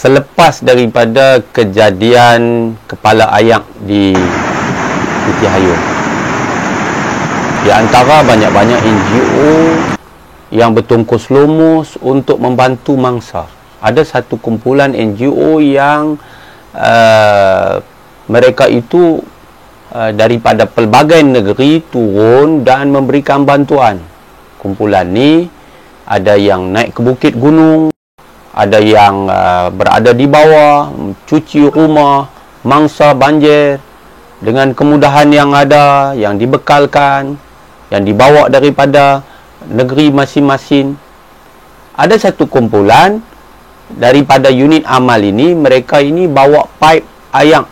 Selepas daripada kejadian kepala ayak di Putih Hayung, di antara banyak-banyak NGO yang bertungkus lumus untuk membantu mangsa, ada satu kumpulan NGO yang mereka itu daripada pelbagai negeri turun dan memberikan bantuan. Kumpulan ni ada yang naik ke bukit gunung, ada yang berada di bawah, cuci rumah mangsa banjir dengan kemudahan yang ada, yang dibekalkan, yang dibawa daripada negeri masing-masing. Ada satu kumpulan daripada unit amal ini, mereka ini bawa paip ayak.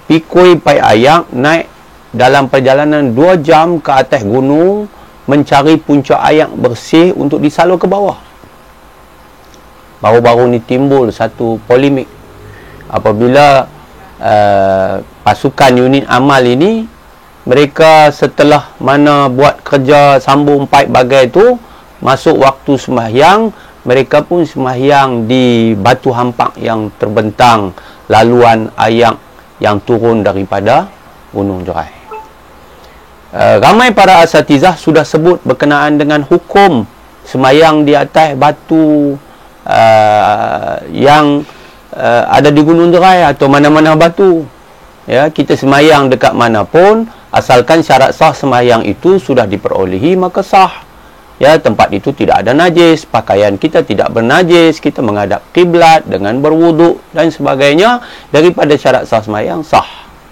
Pikul paip ayak, naik dalam perjalanan 2 jam ke atas gunung mencari puncak ayak bersih untuk disalur ke bawah. Baru-baru ni timbul satu polemik apabila pasukan unit amal ini, mereka setelah mana buat kerja sambung paip bagai tu, masuk waktu sembahyang, mereka pun sembahyang di batu hampak yang terbentang laluan ayak yang turun daripada Gunung Jerai. Ramai para asatizah sudah sebut berkenaan dengan hukum sembahyang di atas batu yang ada di Gunung Jerai atau mana-mana batu. Ya, kita sembahyang dekat mana pun, asalkan syarat sah sembahyang itu sudah diperolehi, maka sah. Ya, tempat itu tidak ada najis, pakaian kita tidak bernajis, kita menghadap kiblat dengan berwuduk dan sebagainya, daripada syarat sah sembahyang sah,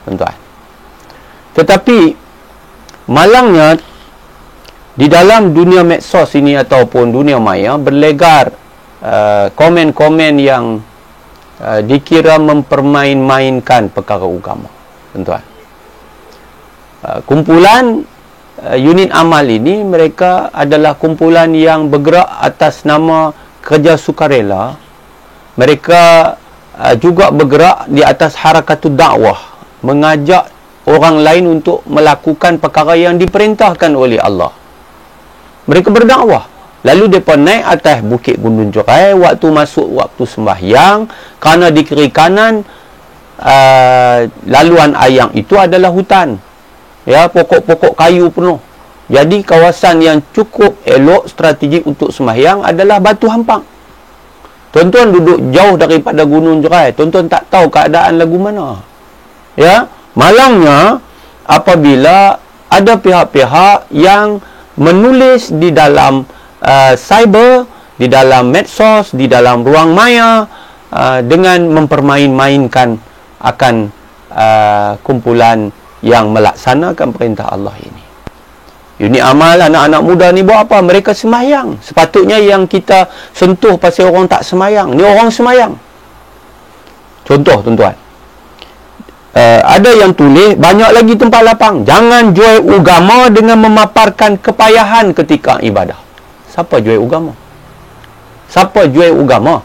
tuan-tuan. Tetapi malangnya di dalam dunia medsos ini ataupun dunia maya berlegar komen-komen yang dikira mempermain-mainkan perkara agama, tuan-tuan. Kumpulan unit amal ini, mereka adalah kumpulan yang bergerak atas nama kerja sukarela. Mereka juga bergerak di atas harakatul dakwah, mengajak orang lain untuk melakukan perkara yang diperintahkan oleh Allah. Mereka berdakwah. Lalu mereka naik atas bukit Gunung Jerai waktu masuk waktu sembahyang, kerana di kiri kanan laluan ayak itu adalah hutan. Ya, pokok-pokok kayu penuh. Jadi kawasan yang cukup elok strategik untuk sembahyang adalah batu hampak. Tuan-tuan duduk jauh daripada Gunung Jerai, tuan-tuan tak tahu keadaan lagu mana. Ya, malangnya apabila ada pihak-pihak yang menulis di dalam cyber, di dalam medsos, di dalam ruang maya dengan mempermain-mainkan akan kumpulan yang melaksanakan perintah Allah ini. Unit amal, anak-anak muda ni buat apa? Mereka sembahyang. Sepatutnya yang kita sentuh pasal orang tak sembahyang. Ni orang sembahyang. Contoh, tuan-tuan. Ada yang tulis, banyak lagi tempat lapang. Jangan jual agama dengan memaparkan kepayahan ketika ibadah. Siapa jual agama? Siapa jual agama?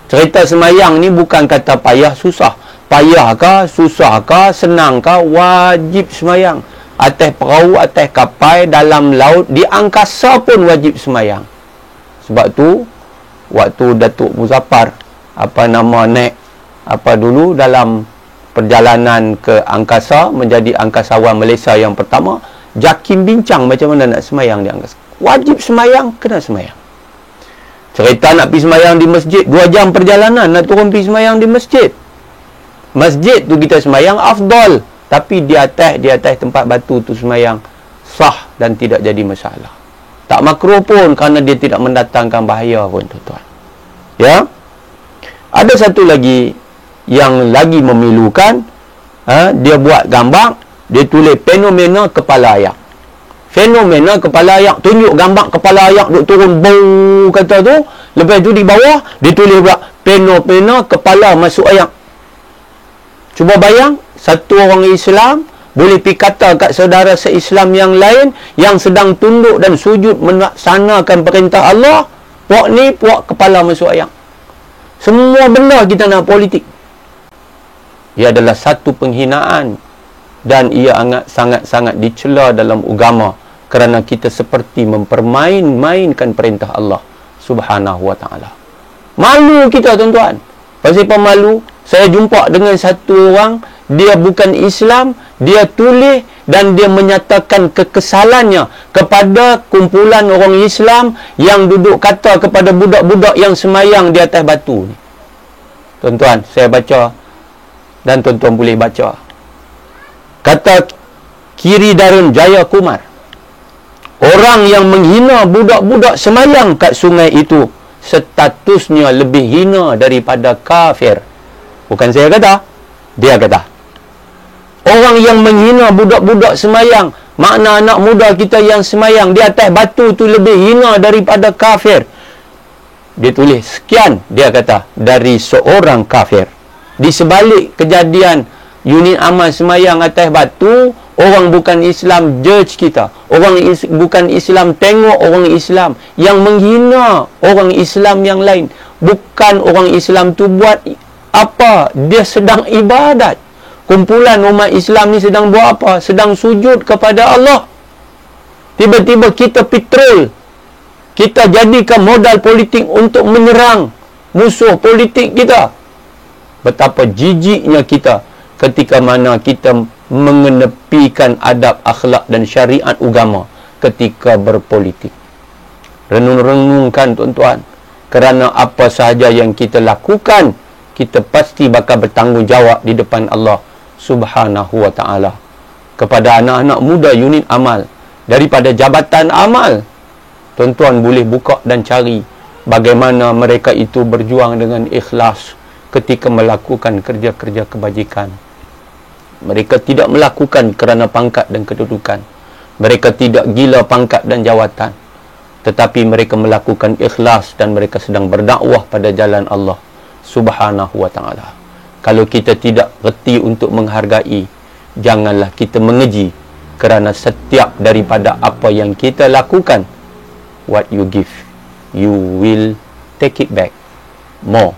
Cerita sembahyang ni bukan kata payah susah. Payah kah, susah kah, senang kah, wajib sembahyang. Atas perahu, atas kapal, dalam laut, di angkasa pun wajib sembahyang. Sebab tu waktu Datuk Muzaffar naik dulu dalam perjalanan ke angkasa, menjadi angkasawan Malaysia yang pertama, JAKIM bincang macam mana nak sembahyang di angkasa. Wajib sembahyang, kena sembahyang. Cerita nak pergi sembahyang di masjid, 2 jam perjalanan nak turun pergi sembahyang di masjid. Masjid tu kita sembahyang afdal, tapi di atas tempat batu tu sembahyang sah dan tidak jadi masalah. Tak makruh pun kerana dia tidak mendatangkan bahaya pun, tuan-tuan. Ya. Ada satu lagi yang lagi memilukan, dia buat gambar, dia tulis fenomena kepala ayak. Fenomena kepala ayak, tunjuk gambar kepala ayak duk turun bau kata tu. Lepas tu di bawah dia tulis pula fenomena kepala masuk ayak. Cuba bayang, satu orang Islam boleh pergi kata kat saudara se-Islam yang lain yang sedang tunduk dan sujud melaksanakan perintah Allah, puak ni puak kepala masuk ayak. Semua benda kita nak politik. Ia adalah satu penghinaan dan ia sangat-sangat dicela dalam agama kerana kita seperti mempermain-mainkan perintah Allah Subhanahu wa ta'ala. Malu kita, tuan-tuan. Pasal apa malu? Saya jumpa dengan satu orang, dia bukan Islam, dia tulis dan dia menyatakan kekesalannya kepada kumpulan orang Islam yang duduk kata kepada budak-budak yang semayang di atas batu ni. Tuan-tuan, saya baca dan tuan-tuan boleh baca. Kata Kiri Darun Jayakumar, orang yang menghina budak-budak semayang kat sungai itu, statusnya lebih hina daripada kafir. Bukan saya kata, dia kata. Orang yang menghina budak-budak semayang, makna anak muda kita yang semayang di atas batu tu lebih hina daripada kafir. Dia tulis sekian, dia kata, dari seorang kafir. Di sebalik kejadian unit amal semayang atas batu, orang bukan Islam judge kita. Orang bukan Islam tengok orang Islam yang menghina orang Islam yang lain. Bukan orang Islam tu buat apa? Dia sedang ibadat. Kumpulan umat Islam ni sedang buat apa? Sedang sujud kepada Allah. Tiba-tiba kita petrol. Kita jadikan modal politik untuk menyerang musuh politik kita. Betapa jijiknya kita ketika mana kita mengenepikan adab, akhlak dan syariat agama ketika berpolitik. Renung-renungkan, tuan-tuan. Kerana apa sahaja yang kita lakukan, kita pasti bakal bertanggungjawab di depan Allah Subhanahu wa ta'ala. Kepada anak-anak muda unit amal, daripada jabatan amal, tuan-tuan boleh buka dan cari bagaimana mereka itu berjuang dengan ikhlas ketika melakukan kerja-kerja kebajikan. Mereka tidak melakukan kerana pangkat dan kedudukan. Mereka tidak gila pangkat dan jawatan. Tetapi mereka melakukan ikhlas dan mereka sedang berdakwah pada jalan Allah Subhanahu wa ta'ala. Kalau kita tidak reti untuk menghargai, janganlah kita mengeji, kerana setiap daripada apa yang kita lakukan, what you give, you will take it back more.